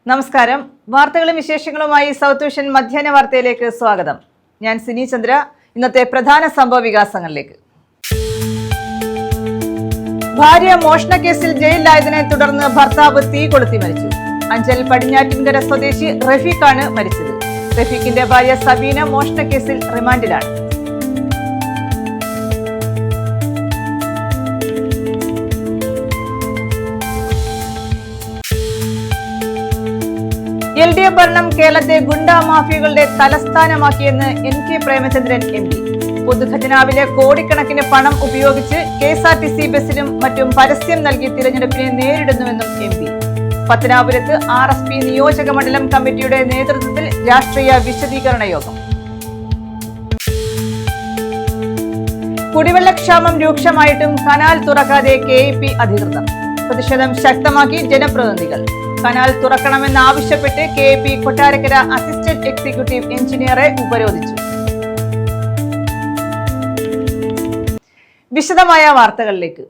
നമസ്കാരം. വാർത്തകളും വിശേഷങ്ങളുമായി സൗത്ത് വിഷൻ മധ്യാഹ്ന വാർത്തയിലേക്ക് സ്വാഗതം. ഞാൻ സിനി ചന്ദ്ര. ഇന്നത്തെ പ്രധാന സംഭവ വികാസങ്ങളിലേക്ക്. ഭാര്യ മോഷണക്കേസിൽ ജയിലിലായതിനെ തുടർന്ന് ഭർത്താവ് തീ കൊളുത്തി മരിച്ചു. അഞ്ചൽ പടിഞ്ഞാറ്റിൻകര സ്വദേശി റഫീഖാണ് മരിച്ചത്. റഫീഖിന്റെ ഭാര്യ സബീന മോഷണക്കേസിൽ റിമാൻഡിലാണ്. LDF ഭരണം കേരളത്തെ ഗുണ്ടാ മാഫിയകളുടെ തലസ്ഥാനമാക്കിയെന്ന് NK പ്രേമചന്ദ്രൻ MP. പൊതുഖജനാവിലെ കോടിക്കണക്കിന് പണം ഉപയോഗിച്ച് KSRTC ബസിലും മറ്റും പരസ്യം നൽകി തിരഞ്ഞെടുപ്പിനെ നേരിടുന്നുവെന്നും MP. പത്തനാപുരത്ത് RSP നിയോജക മണ്ഡലം കമ്മിറ്റിയുടെ നേതൃത്വത്തിൽ രാഷ്ട്രീയ വിശദീകരണ യോഗം. കുടിവെള്ളക്ഷാമം രൂക്ഷമായിട്ടും കനാൽ തുറക്കാതെ KEP അധികൃതർ. പ്രതിഷേധം ശക്തമാക്കി ജനപ്രതിനിധികൾ. കനാൽ തുറക്കണമെന്നാവശ്യപ്പെട്ട് KEP കൊട്ടാരക്കര അസിസ്റ്റന്റ് എക്സിക്യൂട്ടീവ് എഞ്ചിനീയറെ ഉപരോധിച്ചു. വിശദമായ വാർത്തകളിലേക്ക്.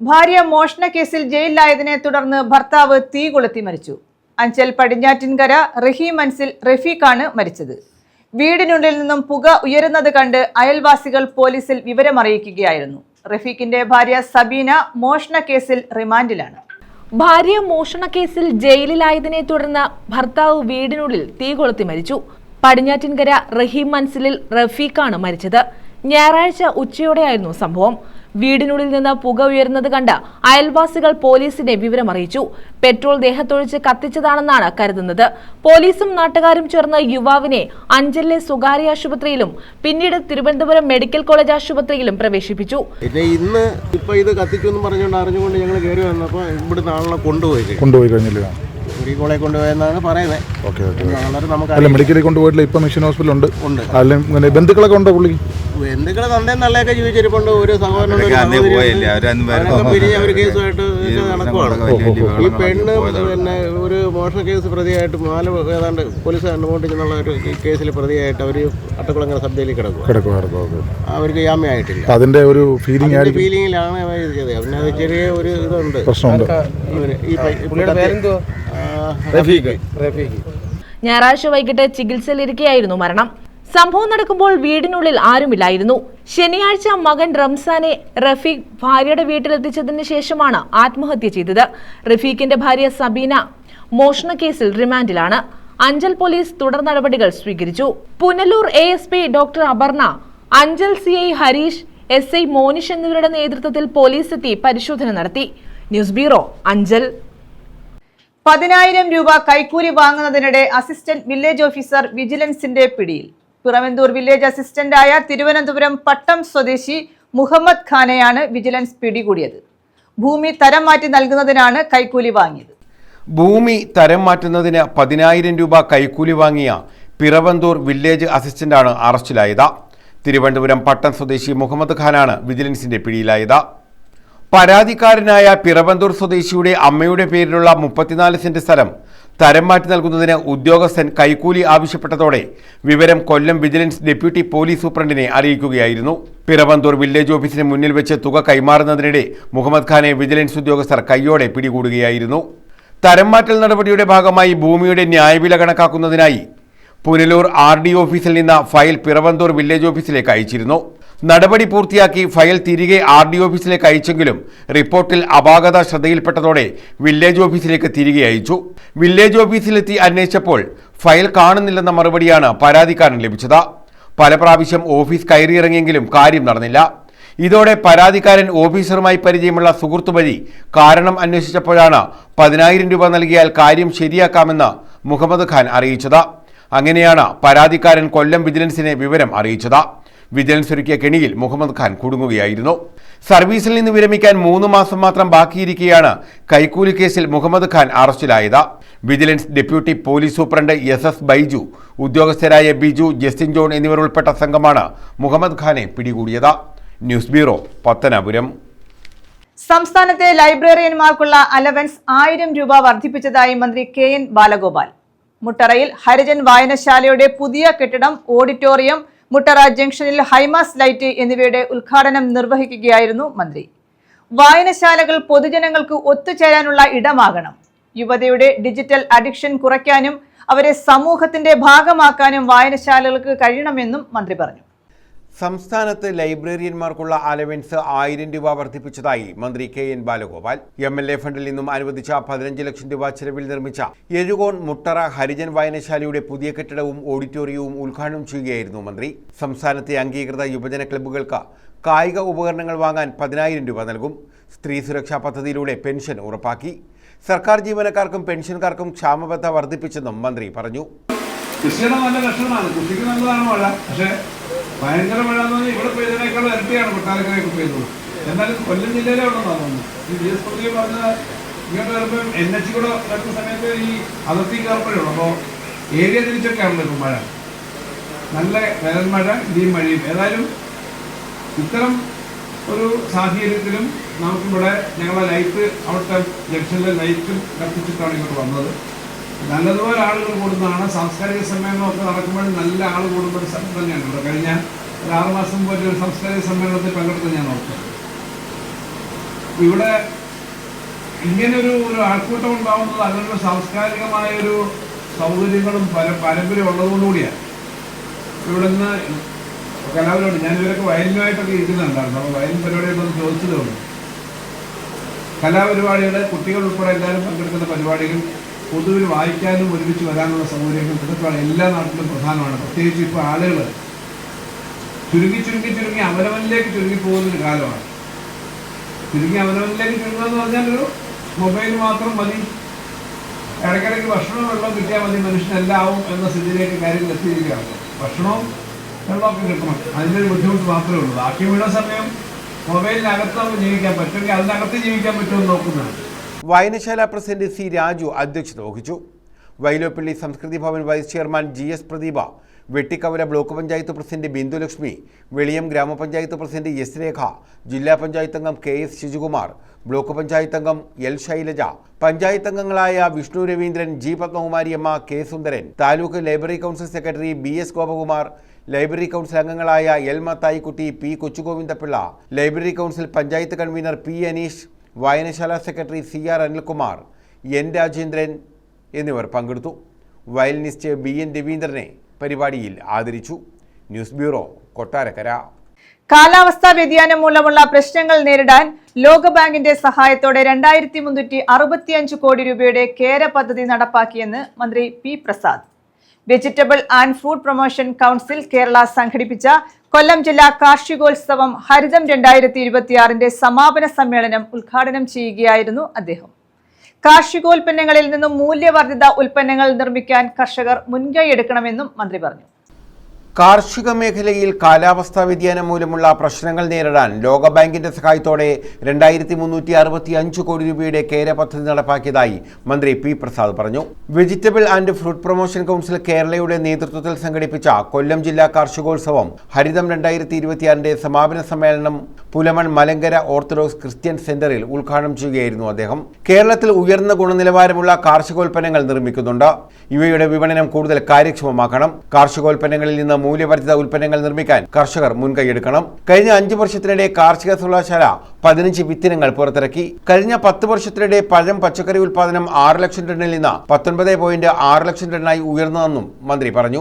ഭാര്യ മോഷണക്കേസിൽ ജയിലിലായതിനെ തുടർന്ന് ഭർത്താവ് തീ കൊളുത്തി മരിച്ചു. അഞ്ചൽ പടിഞ്ഞാറ്റിൻകര റഹീമൻസിൽ റഫീഖാണ് മരിച്ചത്. വീടിനുള്ളിൽ നിന്നും പുക ഉയരുന്നത് കണ്ട് അയൽവാസികൾ പോലീസിൽ വിവരമറിയിക്കുകയായിരുന്നു. റഫീഖിന്റെ ഭാര്യ സബീന മോഷണക്കേസിൽ റിമാൻഡിലാണ്. ഭാര്യ മോഷണക്കേസിൽ ജയിലിലായതിനെ തുടർന്ന് ഭർത്താവ് വീടിനുള്ളിൽ തീ കൊളുത്തി മരിച്ചു. പടിഞ്ഞാറ്റിൻകര റഹീം മൻസിലിൽ റഫീഖാണ് മരിച്ചത്. ഞായറാഴ്ച ഉച്ചയോടെയായിരുന്നു സംഭവം. വീടിനുള്ളിൽ നിന്ന് പുക ഉയരുന്നത് കണ്ട് അയൽവാസികൾ പോലീസിനെ വിവരമറിയിച്ചു. പെട്രോൾ ദേഹത്തൊഴിച്ച് കത്തിച്ചതാണെന്നാണ് കരുതുന്നത്. പോലീസും നാട്ടുകാരും ചേർന്ന് യുവാവിനെ അഞ്ചലിലെ സ്വകാര്യ ആശുപത്രിയിലും പിന്നീട് തിരുവനന്തപുരം മെഡിക്കൽ കോളേജ് ആശുപത്രിയിലും പ്രവേശിപ്പിച്ചു. ഇന്ന് ഇപ്പൊ ഇത് കത്തിക്കുമെന്ന് പറഞ്ഞുകൊണ്ട് അറിഞ്ഞുകൊണ്ട് ഞങ്ങൾ കയറി വന്നപ്പോൾ ഇവിടുന്ന് ആളെ കൊണ്ടുപോയി കഴിഞ്ഞില്ല. മെഡിക്കൽ കോളേജ് കൊണ്ടുപോയെന്നാണ് പറയുന്നത്. മെഡിക്കലിൽ കൊണ്ടുപോയിട്ടില്ല. ഇപ്പൊ മിഷൻ ഹോസ്പിറ്റൽ ഉണ്ട്. ബന്ധുക്കളൊക്കെ ഉണ്ടോ? പുള്ളി ബന്ധുക്കളെ തന്നേ നല്ലതൊക്കെ ജീവിച്ചിരിപ്പുണ്ട്. ഒരു സഹോദരനോട് ഒരു കേസുമായിട്ട് നടക്കുവാണ്. ഈ പെണ്ണ് പിന്നെ ഒരു മോഷണ കേസ് പ്രതിയായിട്ട് ഏതാണ്ട് പോലീസ് കണ്ടുകൊണ്ടിരിക്കുന്നുള്ള ഒരു കേസിൽ പ്രതിയായിട്ട് അവർ അട്ടക്കുളങ്ങര സബ് ജയിലിൽ കിടക്കും. അവർക്ക് ജാമ്യമായിട്ടില്ല. അതിന്റെ ഒരു ഫീലിംഗിലാണ് ചെയ്തത്. പിന്നെ അത് ചെറിയ ഒരു ഇതുണ്ട്, പ്രശ്നമുണ്ട്. ഞായറാഴ്ച വൈകിട്ട് ചികിത്സയിലിരിക്കെയായിരുന്നു മരണം. സംഭവം നടക്കുമ്പോൾ വീടിനുള്ളിൽ ആരുമില്ലായിരുന്നു. ശനിയാഴ്ച മകൻ റംസാനെ റഫീഖ് ഭാര്യയുടെ വീട്ടിലെത്തിച്ചതിന് ശേഷമാണ് ആത്മഹത്യ ചെയ്തത്. റഫീഖിന്റെ ഭാര്യ സബീന മോഷണക്കേസിൽ റിമാൻഡിലാണ്. അഞ്ചൽ പോലീസ് തുടർ നടപടികൾ സ്വീകരിച്ചു. Punalur ASP doctor Aparna, Anchal CI Harish, SI Monish എന്നിവരുടെ നേതൃത്വത്തിൽ പോലീസ് എത്തി പരിശോധന നടത്തി. News bureau, Anchal. 10,000 രൂപ കൈക്കൂലി വാങ്ങുന്നതിനിടെ അസിസ്റ്റന്റ് വില്ലേജ് ഓഫീസർ വിജിലൻസിന്റെ പിടിയിൽ. പിറവന്തൂർ വില്ലേജ് അസിസ്റ്റന്റായ തിരുവനന്തപുരം പട്ടം സ്വദേശി മുഹമ്മദ് ഖാനെയാണ് വിജിലൻസ് പിടികൂടിയത്. ഭൂമി തരം മാറ്റി നൽകുന്നതിനാണ് കൈക്കൂലി വാങ്ങിയത്. ഭൂമി തരം മാറ്റുന്നതിന് 10,000 രൂപ കൈക്കൂലി വാങ്ങിയ പിറവന്തൂർ വില്ലേജ് അസിസ്റ്റന്റാണ് അറസ്റ്റിലായത്. തിരുവനന്തപുരം പട്ടം സ്വദേശി മുഹമ്മദ് ഖാനാണ് വിജിലൻസിന്റെ പിടിയിലായത്. പരാതിക്കാരനായ പിറവന്തൂർ സ്വദേശിയുടെ അമ്മയുടെ പേരിലുള്ള 34 സെന്റ് സ്ഥലം തരം മാറ്റി നൽകുന്നതിന് ഉദ്യോഗസ്ഥൻ കൈക്കൂലി ആവശ്യപ്പെട്ടതോടെ വിവരം കൊല്ലം വിജിലൻസ് ഡെപ്യൂട്ടി പോലീസ് സൂപ്രണ്ടിനെ അറിയിക്കുകയായിരുന്നു. പിറവന്തൂർ വില്ലേജ് ഓഫീസിന് മുന്നിൽ വെച്ച് തുക കൈമാറുന്നതിനിടെ മുഹമ്മദ് ഖാനെ വിജിലൻസ് ഉദ്യോഗസ്ഥർ കൈയോടെ പിടികൂടുകയായിരുന്നു. തരം മാറ്റൽ നടപടിയുടെ ഭാഗമായി ഭൂമിയുടെ ന്യായവില കണക്കാക്കുന്നതിനായി പുനലൂർ RD ഓഫീസിൽ നിന്ന് ഫയൽ പിറവന്തൂർ വില്ലേജ് ഓഫീസിലേക്ക് അയച്ചിരുന്നു. നടപടി പൂർത്തിയാക്കി ഫയൽ തിരികെ RD ഓഫീസിലേക്ക് അയച്ചെങ്കിലും റിപ്പോർട്ടിൽ അപാകത ശ്രദ്ധയിൽപ്പെട്ടതോടെ വില്ലേജ് ഓഫീസിലേക്ക് തിരികെ അയച്ചു. വില്ലേജ് ഓഫീസിലെത്തി അന്വേഷിച്ചപ്പോൾ ഫയൽ കാണുന്നില്ലെന്ന മറുപടിയാണ് പരാതിക്കാരൻ ലഭിച്ചത്. പല പ്രാവശ്യം ഓഫീസ് കയറിയിറങ്ങിയെങ്കിലും കാര്യം നടന്നില്ല. ഇതോടെ പരാതിക്കാരൻ ഓഫീസറുമായി പരിചയമുള്ള സുഹൃത്തു വഴി കാരണം അന്വേഷിച്ചപ്പോഴാണ് 10,000 രൂപ നൽകിയാൽ കാര്യം ശരിയാക്കാമെന്ന് മുഹമ്മദ് ഖാൻ അറിയിച്ചത്. അങ്ങനെയാണ് പരാതിക്കാരൻ കൊല്ലം വിജിലൻസിനെ വിവരം അറിയിച്ചത്. വിജിലൻസ് ഒരുക്കിയ കെണിയിൽ മുഹമ്മദ് ഖാൻ കുടുങ്ങുകയായിരുന്നു. സർവീസിൽ നിന്ന് വിരമിക്കാൻ 3 മാസം മാത്രം ബാക്കിയിരിക്കെയാണ് കൈക്കൂലി കേസിൽ മുഹമ്മദ് ഖാൻ അറസ്റ്റിലായത്. Vigilance deputy police superintendent SS Baiju, ഉദ്യോഗസ്ഥരായ ബിജു, ജസ്റ്റിൻ ജോൺ എന്നിവർ ഉൾപ്പെട്ട സംഘമാണ് മുഹമ്മദ് ഖാനെ പിടികൂടിയത്. News bureau, Pathanapuram. സംസ്ഥാനത്തെ ലൈബ്രറിയന്മാർക്കുള്ള അലവൻസ് 1000 രൂപ വർദ്ധിപ്പിച്ചതായി മന്ത്രി KN ബാലഗോപാൽ. മുട്ടറയിൽ ഹരിജൻ വായനശാലയുടെ പുതിയ കെട്ടിടം, ഓഡിറ്റോറിയം, മുട്ടറ ജംഗ്ഷനിൽ ഹൈമാസ് ലൈറ്റ് എന്നിവയുടെ ഉദ്ഘാടനം നിർവഹിക്കുകയായിരുന്നു മന്ത്രി. വായനശാലകൾ പൊതുജനങ്ങൾക്ക് ഒത്തുചേരാനുള്ള ഇടമാകണം. യുവതയുടെ ഡിജിറ്റൽ അഡിക്ഷൻ കുറയ്ക്കാനും അവരെ സമൂഹത്തിന്റെ ഭാഗമാക്കാനും വായനശാലകൾക്ക് കഴിയണമെന്നും മന്ത്രി പറഞ്ഞു. സംസ്ഥാനത്ത് ലൈബ്രറിയന്മാർക്കുള്ള അലവൻസ് 1000 രൂപ വർദ്ധിപ്പിച്ചതായി മന്ത്രി KN ബാലഗോപാൽ. MLA ഫണ്ടിൽ നിന്നും അനുവദിച്ച 15 ലക്ഷം രൂപ ചെലവിൽ നിർമ്മിച്ച എഴുകോൺ മുട്ടറ ഹരിജൻ വായനശാലയുടെ പുതിയ കെട്ടിടവും ഓഡിറ്റോറിയവും ഉദ്ഘാടനം ചെയ്യുകയായിരുന്നു മന്ത്രി. സംസ്ഥാനത്തെ അംഗീകൃത യുവജന ക്ലബ്ബുകൾക്ക് കായിക ഉപകരണങ്ങൾ വാങ്ങാൻ 10,000 രൂപ നൽകും. സ്ത്രീ സുരക്ഷാ പദ്ധതിയിലൂടെ പെൻഷൻ ഉറപ്പാക്കി. സർക്കാർ ജീവനക്കാർക്കും പെൻഷൻകാർക്കും ക്ഷാമബത്ത വർദ്ധിപ്പിച്ചെന്നും മന്ത്രി പറഞ്ഞു. കൃഷിയുടെ നല്ല ലക്ഷണമാണ്, കൃഷിക്ക് നല്ലതാണ് മഴ. പക്ഷേ ഭയങ്കര മഴ എന്ന് പറഞ്ഞാൽ ഇവിടെ പെയ്തതിനേക്കാൾ ഇരട്ടിയാണ് കൊട്ടാരക്കരയൊക്കെ പെയ്തത്. എന്നാലും കൊല്ലം ജില്ലയിലെ ഉണ്ടെന്നാണ് തോന്നുന്നു. ഈ GS പ്രതി പറഞ്ഞ ഇങ്ങോട്ട് വരുമ്പോൾ NH കൂടെ വരുന്ന സമയത്ത് ഈ അതിർത്തി കയറുമ്പോഴേ ഉള്ളൂ. അപ്പോൾ ഏരിയ തിരിച്ചൊക്കെയാണല്ലോ ഇപ്പം മഴ. നല്ല വേനൽമഴ, ഇടിയും മഴയും. ഏതായാലും ഇത്തരം ഒരു സാഹചര്യത്തിലും നമുക്കിവിടെ ഞങ്ങളെ ലൈറ്റ് അവിടുത്തെ ജംഗ്ഷനിലെ ലൈറ്റും കത്തിച്ചിട്ടാണ് ഇങ്ങോട്ട് വന്നത്. നല്ലതുപോലെ ആളുകൾ കൂടുന്നതാണ്. സാംസ്കാരിക സമ്മേളനമൊക്കെ നടക്കുമ്പോഴും നല്ല ആൾ കൂടുന്ന ഒരു സ്ഥലം തന്നെയാണ് ഇവിടെ. കഴിഞ്ഞ ഒരു 6 മാസം മുമ്പ് ഒരു സാംസ്കാരിക സമ്മേളനത്തിൽ പങ്കെടുത്ത് ഞാൻ നോക്കുന്നത്. ഇവിടെ ഇങ്ങനൊരു ആൾക്കൂട്ടം ഉണ്ടാകുന്നത് അതിനുള്ള സാംസ്കാരികമായൊരു സൗകര്യങ്ങളും പാരമ്പര്യം ഉള്ളതുകൊണ്ടുകൂടിയാണ്. ഇവിടെ നിന്ന് കലാപരിപാടി ഞാൻ ഇവരൊക്കെ വയലിനുമായിട്ടൊക്കെ ഇരിക്കുന്നുണ്ടായിരുന്നു. അപ്പോൾ വയലിൻ പരിപാടികളൊന്നും ചോദിച്ചതുകൊണ്ട് കലാപരിപാടികൾ കുട്ടികൾ ഉൾപ്പെടെ എല്ലാവരും പങ്കെടുക്കുന്ന പരിപാടികൾ, പൊതുവിൽ വായിക്കാനും ഒരുമിച്ച് വരാനുള്ള സൗകര്യങ്ങൾ, ഇതൊക്കെ എല്ലാ നാട്ടിലും പ്രധാനമാണ്. പ്രത്യേകിച്ച് ഇപ്പോൾ ആളുകൾ ചുരുങ്ങി അവനവനിലേക്ക് ചുരുങ്ങിപ്പോകുന്നൊരു കാലമാണ്. അവനവനിലേക്ക് ചുരുങ്ങുക എന്ന് പറഞ്ഞാൽ ഒരു മൊബൈൽ മാത്രം മതി, ഇടയ്ക്കിടയ്ക്ക് ഭക്ഷണവും വെള്ളം കിട്ടിയാൽ മതി, മനുഷ്യനെല്ലാം ആവും എന്ന സ്ഥിതിയിലേക്ക് കാര്യങ്ങൾ എത്തിയിരിക്കുകയാണ്. ഭക്ഷണവും വെള്ളമൊക്കെ കിട്ടണം, അതിൻ്റെ ഒരു ബുദ്ധിമുട്ട് മാത്രമേ ഉള്ളൂ. ബാക്കി മുഴുവൻ സമയം മൊബൈലിനകത്ത് നമുക്ക് ജീവിക്കാൻ പറ്റുമെങ്കിൽ അതിനകത്ത് ജീവിക്കാൻ പറ്റുമെന്ന് നോക്കുന്നതാണ്. വായനശാല പ്രസിഡന്റ് C. രാജു അധ്യക്ഷത വഹിച്ചു. Vyloppilly Samskruthi Bhavan vice chairman GS Pradeepa, Vettikkavala block panchayat president Bindulakshmi, Veliyam ഗ്രാമപഞ്ചായത്ത് പ്രസിഡന്റ് S. രേഖ, ജില്ലാ പഞ്ചായത്ത് അംഗം KS. ശിജുകുമാർ, ബ്ലോക്ക് പഞ്ചായത്ത് അംഗം L. ശൈലജ, പഞ്ചായത്ത് അംഗങ്ങളായ Vishnu Raveendran, G. Padmakumariyamma, K. Sundaran, taluk library council secretary BS. Gopakumar, library council അംഗങ്ങളായ L. Mathaikutty, P. Kochugovindapillai, library council panchayat convener P. Aneesh, വായനശാല സെക്രട്ടറി CR. അനിൽകുമാർ, N. രാജേന്ദ്രൻ എന്നിവർ പങ്കെടുത്തു. Violinist BN. രവീന്ദ്രനെ പരിപാടിയിൽ ആദരിച്ചു. News bureau, Kottarakkara. കാലാവസ്ഥാ വ്യതിയാനം മൂലമുള്ള പ്രശ്നങ്ങൾ നേരിടാൻ ലോകബാങ്കിന്റെ സഹായത്തോടെ 2365 കോടി രൂപയുടെ കേര പദ്ധതി നടപ്പാക്കിയെന്ന് മന്ത്രി P. Prasad. Vegetable and food promotion council Kerala സംഘടിപ്പിച്ച കൊല്ലം ജില്ലാ കാർഷികോത്സവം ഹരിതം 2026ന്റെ സമാപന സമ്മേളനം ഉദ്ഘാടനം ചെയ്യുകയായിരുന്നു അദ്ദേഹം. കാർഷികോൽപ്പന്നങ്ങളിൽ നിന്നും മൂല്യവർദ്ധിത ഉൽപ്പന്നങ്ങൾ നിർമ്മിക്കാൻ കർഷകർ മുൻകൈയെടുക്കണമെന്നും മന്ത്രി പറഞ്ഞു. കാർഷിക മേഖലയിൽ കാലാവസ്ഥാ വ്യതിയാനം മൂലമുള്ള പ്രശ്നങ്ങൾ നേരിടാൻ ലോകബാങ്കിന്റെ സഹായത്തോടെ 2365 കോടി രൂപയുടെ കേര പദ്ധതി നടപ്പാക്കിയതായി മന്ത്രി P. പ്രസാദ് പറഞ്ഞു. Vegetable and fruit promotion council കേരളയുടെ നേതൃത്വത്തിൽ സംഘടിപ്പിച്ച കൊല്ലം ജില്ലാ കാർഷികോത്സവം ഹരിതം 2026ന്റെ സമാപന സമ്മേളനം പുലമൺ മലങ്കര ഓർത്തഡോക്സ് ക്രിസ്ത്യൻ സെന്ററിൽ ഉദ്ഘാടനം ചെയ്യുകയായിരുന്നു അദ്ദേഹം. കേരളത്തിൽ ഉയർന്ന ഗുണനിലവാരമുള്ള കാർഷികോൽപ്പന്നങ്ങൾ നിർമ്മിക്കുന്നുണ്ട്. ഇവയുടെ വിപണനം കൂടുതൽ കാര്യക്ഷമമാക്കണം. കാർഷികോൽപ്പന്നങ്ങളിൽ നിന്ന് മൂല്യവർദ്ധിത ഉൽപ്പന്നങ്ങൾ നിർമ്മിക്കാൻ കർഷകർ മുൻകൈയെടുക്കണം. കഴിഞ്ഞ 5 വർഷത്തിനിടെ കാർഷിക സർവകലാശാല 15 വിത്തിനങ്ങൾ പുറത്തിറക്കി. കഴിഞ്ഞ 10 വർഷത്തിനിടെ പഴം പച്ചക്കറി ഉൽപാദനം 6 ലക്ഷം ടണ്ണിൽ നിന്ന് 19.6 ലക്ഷം ടണ്ണായി ഉയർന്നതെന്നും മന്ത്രി പറഞ്ഞു.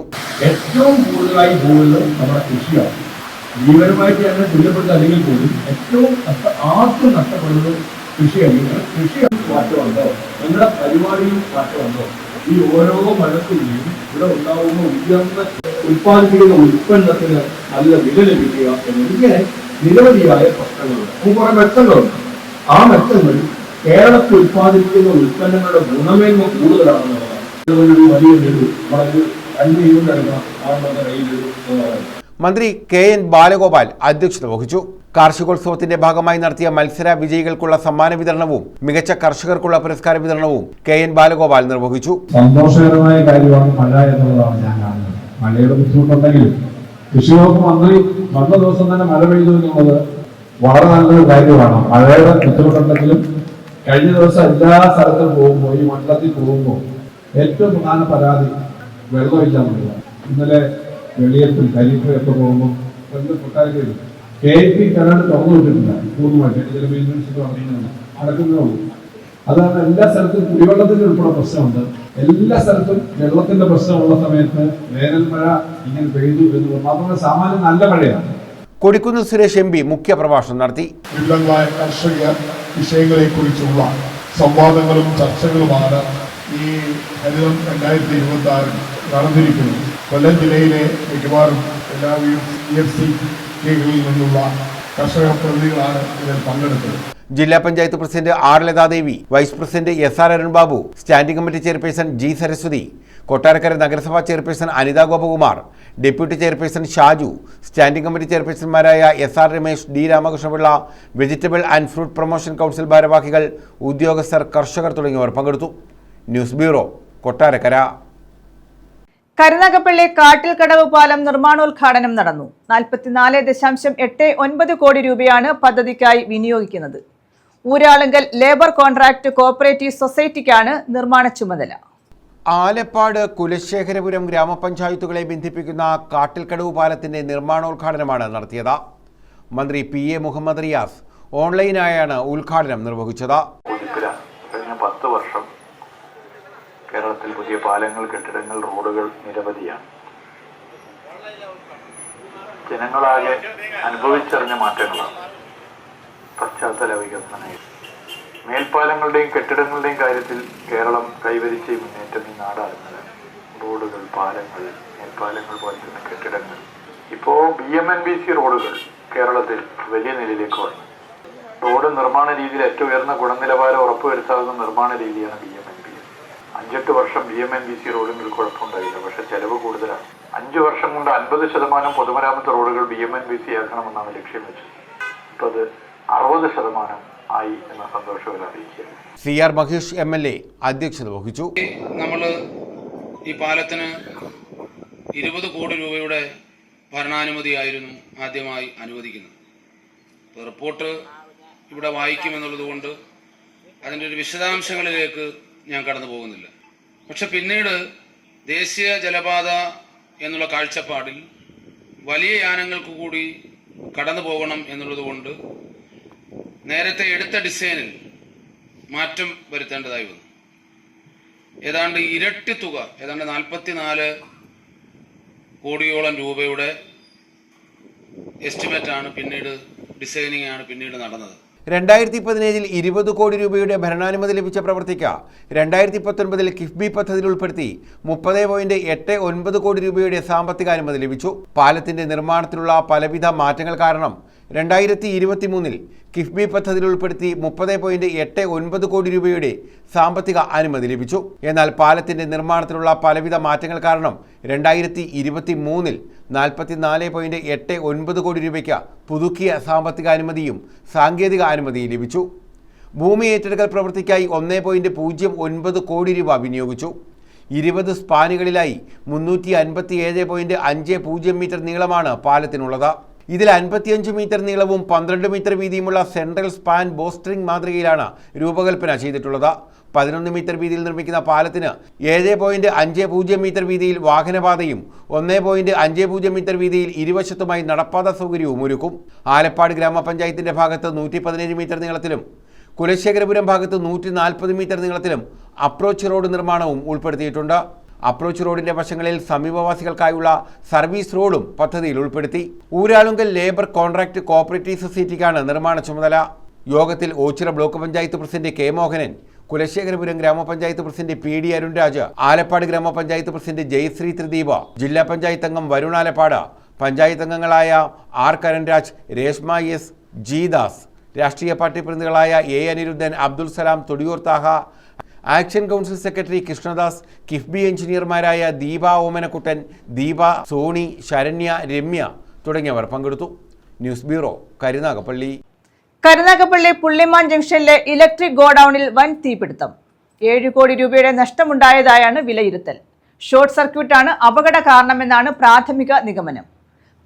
ഏറ്റവും കൂടുതലായി പോകുന്നത് നമ്മുടെ കൃഷിയാണ്. ജീവനുമായിട്ട് തന്നെ തുല്യപ്പെടുത്ത അല്ലെങ്കിൽ പോലും ഏറ്റവും ആദ്യം നഷ്ടപ്പെടുന്നത് കൃഷിയാണ്. കൃഷി മാറ്റമുണ്ടോ, നിങ്ങളുടെ പരിപാടിയിൽ മാറ്റമുണ്ടോ, ഈ ഓരോ മഴത്തിലും ഇവിടെ ഉണ്ടാവുന്ന ഉയർന്ന ഉൽപ്പാദിപ്പിക്കുന്ന ഉൽപ്പന്നത്തിന് നല്ല വില ലഭിക്കുക എന്നിങ്ങനെ നിരവധിയായ പ്രശ്നങ്ങളുണ്ട്. കുറെ മെച്ചങ്ങളുണ്ട്. ആ മെച്ചങ്ങൾ കേരളത്തിൽ ഉൽപ്പാദിപ്പിക്കുന്ന ഉൽപ്പന്നങ്ങളുടെ ഗുണമേന്മ കൂടുതലാണെന്നുള്ളതാണ്. ഒരു വലിയ വളരെ കണ്ണീരുണ്ടായിരുന്ന ആളുകളുടെ കയ്യിലൊരു മന്ത്രി KN. ബാലഗോപാൽ അധ്യക്ഷത വഹിച്ചു. കാർഷികോത്സവത്തിന്റെ ഭാഗമായി നടത്തിയ മത്സര വിജയികൾക്കുള്ള സമ്മാന വിതരണവും മികച്ച കർഷകർക്കുള്ള പുരസ്കാര വിതരണവും KN. ബാലഗോപാൽ നിർവഹിച്ചു. സന്തോഷകരമായ കാര്യമാണ് മഴ എന്നുള്ളതാണ് ഞാൻ കാണുന്നത്. മഴയുടെ ബുദ്ധിമുട്ടുണ്ടെങ്കിലും കൃഷി വകുപ്പ് മന്ത്രി വന്ന ദിവസം തന്നെ മഴ പെയ്തു എന്നുള്ളത് വളരെ നല്ലൊരു കാര്യമാണ്. മഴയുടെ ബുദ്ധിമുട്ടുണ്ടെങ്കിലും കഴിഞ്ഞ ദിവസം എല്ലാ സ്ഥലത്തും പോകുമ്പോൾ, ഈ മണ്ഡലത്തിൽ പോകുമ്പോൾ ഏറ്റവും പ്രധാന പരാതി വെള്ളമില്ല എന്നുള്ളതാണ്. ഇന്നലെ വെളിയത്തിൽ കരിപ്പയൊക്കെ പോകുമ്പോൾ കൊട്ടാരക്കരയിൽ KP കരാട് തുറന്നു വിട്ടിട്ടില്ല. പൂർണ്ണമായിട്ട് ചില മെയിൻ്റനൻസ് നടക്കുന്നതാണ് നടക്കുന്നതുള്ളൂ. അതാണ് എല്ലാ സ്ഥലത്തും കുടിവെള്ളത്തിന്റെ ഉൾപ്പെടെ പ്രശ്നമുണ്ട്. എല്ലാ സ്ഥലത്തും വെള്ളത്തിന്റെ പ്രശ്നമുള്ള സമയത്ത് വേനൽ മഴ ഇങ്ങനെ പെയ്തു എന്ന് മാത്രമല്ല സാമാന്യം നല്ല മഴയാണ്. കൊടിക്കുന്നിൽ സുരേഷ് MP മുഖ്യപ്രഭാഷണം നടത്തി. വിവിധങ്ങളായ കാർഷിക വിഷയങ്ങളെ കുറിച്ചുള്ള സംവാദങ്ങളും ചർച്ചകളുമാണ് ഈ ഹരിതം 2026 നടന്നിരിക്കുന്നത്. കൊല്ലം ജില്ലയിലെ മിക്കവാറും എല്ലാ EFC-കളിൽ നിന്നുള്ള കർഷക പ്രതിനിധികളാണ് ഇതിൽ പങ്കെടുത്തത്. ജില്ലാ panchayat president R. Lathadevi, vice president SR. Arun Babu, standing committee chairperson G. Saraswathi, Kottarakkara നഗരസഭാ chairperson Anitha Gopakumar, deputy chairperson Shaju, standing committee ചെയർപേഴ്സൺമാരായ SR. Ramesh, D. Ramakrishnapillai, vegetable and fruit promotion council ഭാരവാഹികൾ, ഉദ്യോഗസ്ഥർ, കർഷകർ തുടങ്ങിയവർ പങ്കെടുത്തു. News bureau, Kottarakkara. കരുനാഗപ്പള്ളി കാട്ടിൽക്കടവ് പാലം നിർമ്മാണോദ്ഘാടനം നടന്നു. 44.89 കോടി രൂപയാണ് പദ്ധതിക്കായി വിനിയോഗിക്കുന്നത്. ഊരാളുങ്കൽ ലേബർ കോൺട്രാക്ട് കോഓപ്പറേറ്റീവ് സൊസൈറ്റിക്കാണ് നിർമ്മാണ ചുമതല. ആലപ്പാട് കുലശേഖരപുരം ഗ്രാമപഞ്ചായത്തുകളെ ബന്ധിപ്പിക്കുന്ന കാട്ടിൽക്കടവ് പാലത്തിന്റെ നിർമ്മാണോദ്ഘാടനമാണ് നടത്തിയത്. മന്ത്രി PA മുഹമ്മദ് റിയാസ് ഓൺലൈനായാണ് ഉദ്ഘാടനം നിർവഹിച്ചത്. കഴിഞ്ഞ 10 വർഷം കേരളത്തിൽ പുതിയ പാലങ്ങൾ, കെട്ടിടങ്ങൾ, റോഡുകൾ നിരവധിയാണ്. ജനങ്ങളാകെ അനുഭവിച്ചറിഞ്ഞ മാറ്റങ്ങളാണ് പശ്ചാത്തല വികസന മേൽപ്പാലങ്ങളുടെയും കെട്ടിടങ്ങളുടെയും കാര്യത്തിൽ കേരളം കൈവരിച്ച മുന്നേറ്റം ഈ നാടാകുന്നത്. റോഡുകൾ, പാലങ്ങൾ, മേൽപ്പാലങ്ങൾ പോലുള്ള കെട്ടിടങ്ങൾ. ഇപ്പോൾ BMNBC റോഡുകൾ കേരളത്തിൽ വലിയ നിലയിലേക്ക് വന്നു. റോഡ് നിർമ്മാണ രീതിയിൽ ഏറ്റവും ഉയർന്ന ഗുണനിലവാരം ഉറപ്പുവരുത്താവുന്ന നിർമ്മാണ രീതിയാണ് BMNBC. 5-8 വർഷം BMNBC റോഡുകൾ കുഴപ്പമുണ്ടായില്ല, പക്ഷെ ചെലവ് കൂടുതലാണ്. 5 വർഷം കൊണ്ട് 50% പൊതുമരാമത്ത് റോഡുകൾ BMNBC ആക്കണമെന്നാണ് ലക്ഷ്യം വെച്ചത്. ഇപ്പോൾ അത് 60% ആയി എന്ന സന്തോഷത്തിൽ അറിയിക്കുക. CR മഹേഷ് MLA അധ്യക്ഷത വഹിച്ചു. നമ്മൾ ഈ പാലത്തിന് 20 കോടി രൂപയുടെ ഭരണാനുമതിയായിരുന്നു ആദ്യമായി അനുവദിക്കുന്നത്. റിപ്പോർട്ട് ഇവിടെ വായിക്കുമെന്നുള്ളത് കൊണ്ട് അതിൻ്റെ ഒരു വിശദാംശങ്ങളിലേക്ക് ഞാൻ കടന്നു പോകുന്നില്ല. പക്ഷെ പിന്നീട് ദേശീയ ജലപാത എന്നുള്ള കാഴ്ചപ്പാടിൽ വലിയ യാനങ്ങൾക്ക് കൂടി കടന്നു പോകണം എന്നുള്ളത് കൊണ്ട് നേരത്തെ എടുത്ത ഡിസൈനിൽ മാറ്റം വരുത്തേണ്ടതായി വന്നു. ഏതാണ്ട് ഇരട്ടി തുക, ഏതാണ്ട് 44 കോടിയോളം രൂപയുടെ എസ്റ്റിമേറ്റാണ് പിന്നീട്, ഡിസൈനിങ് ആണ് പിന്നീട് നടന്നത്. 2017 20 കോടി രൂപയുടെ ഭരണാനുമതി ലഭിച്ച പ്രവൃത്തിക്ക് 2019 കിഫ്ബി പദ്ധതിയിൽ ഉൾപ്പെടുത്തി 30.89 കോടി രൂപയുടെ സാമ്പത്തികാനുമതി ലഭിച്ചു. പാലത്തിന്റെ നിർമ്മാണത്തിലുള്ള പലവിധ മാറ്റങ്ങൾ കാരണം 2023 കിഫ്ബി പദ്ധതിയിൽ ഉൾപ്പെടുത്തി 30.89 കോടി രൂപയുടെ സാമ്പത്തിക അനുമതി ലഭിച്ചു. എന്നാൽ പാലത്തിന്റെ നിർമ്മാണത്തിലുള്ള പലവിധ മാറ്റങ്ങൾ കാരണം 2023 44.89 കോടി രൂപയ്ക്ക് പുതുക്കിയ സാമ്പത്തിക അനുമതിയും സാങ്കേതിക അനുമതിയും ലഭിച്ചു. ഭൂമി ഏറ്റെടുക്കൽ പ്രവൃത്തിക്കായി 1.09 കോടി രൂപ വിനിയോഗിച്ചു. 20 സ്പാനുകളിലായി 357.50 മീറ്റർ നീളമാണ് പാലത്തിനുള്ളത്. ഇതിൽ 55 മീറ്റർ നീളവും 12 മീറ്റർ വീതിയുമുള്ള സെൻട്രൽ സ്പാൻ ബോസ്ട്രിംഗ് മാതൃകയിലാണ് രൂപകൽപ്പന ചെയ്തിട്ടുള്ളത്. 11 മീറ്റർ വീതിയിൽ നിർമ്മിക്കുന്ന പാലത്തിന് 7.50 മീറ്റർ വീതിയിൽ വാഹനപാതയും 1.50 മീറ്റർ വീതിയിൽ ഇരുവശത്തുമായി നടപ്പാത സൗകര്യവും ഒരുക്കും. ആലപ്പാട് ഗ്രാമപഞ്ചായത്തിന്റെ ഭാഗത്ത് 117 മീറ്റർ നീളത്തിലും കുലശേഖരപുരം ഭാഗത്ത് 140 മീറ്റർ നീളത്തിലും അപ്രോച്ച് റോഡ് നിർമ്മാണവും ഉൾപ്പെടുത്തിയിട്ടുണ്ട്. അപ്രോച്ച് റോഡിന്റെ വശങ്ങളിൽ സമീപവാസികൾക്കായുള്ള സർവീസ് റോഡും പദ്ധതിയിൽ ഉൾപ്പെടുത്തി. ഊരാളുങ്കൽ ലേബർ കോൺട്രാക്ട് കോഓപ്പറേറ്റീവ് സൊസൈറ്റിക്കാണ് നിർമ്മാണ ചുമതല. യോഗത്തിൽ Ochira block panchayat president K. Mohanan, Kulasekharapuram ഗ്രാമപഞ്ചായത്ത് പ്രസിഡന്റ് PD. അരുൺരാജ്, ആലപ്പാട് ഗ്രാമപഞ്ചായത്ത് പ്രസിഡന്റ് ജയശ്രീ ത്രിദീപ, ജില്ലാ പഞ്ചായത്ത് അംഗം വരുൺ ആലപ്പാട്, പഞ്ചായത്ത് അംഗങ്ങളായ R. കരൺരാജ്, Reshma S. G. Das, രാഷ്ട്രീയ പാർട്ടി പ്രതിനിധികളായ A. Anirudhan, Abdul Salam, Thodiyoor Thaha, action council secretary Krishnadas, KIIFB എഞ്ചിനീയർമാരായ ദീപ ഓമനക്കുട്ടൻ, ദീപ, സോണി, ശരണ്യ, രമ്യ തുടങ്ങിയവർ പങ്കെടുത്തു. News bureau, Karunagappally. കരുനാഗപ്പള്ളി പുള്ളിമാൻ ജംഗ്ഷനിലെ ഇലക്ട്രിക് ഗോഡൌണിൽ വൻ തീപിടുത്തം. 7 കോടി രൂപയുടെ നഷ്ടമുണ്ടായതായാണ് വിലയിരുത്തൽ. ഷോർട്ട് സർക്യൂട്ടാണ് അപകട കാരണമെന്നാണ് പ്രാഥമിക നിഗമനം.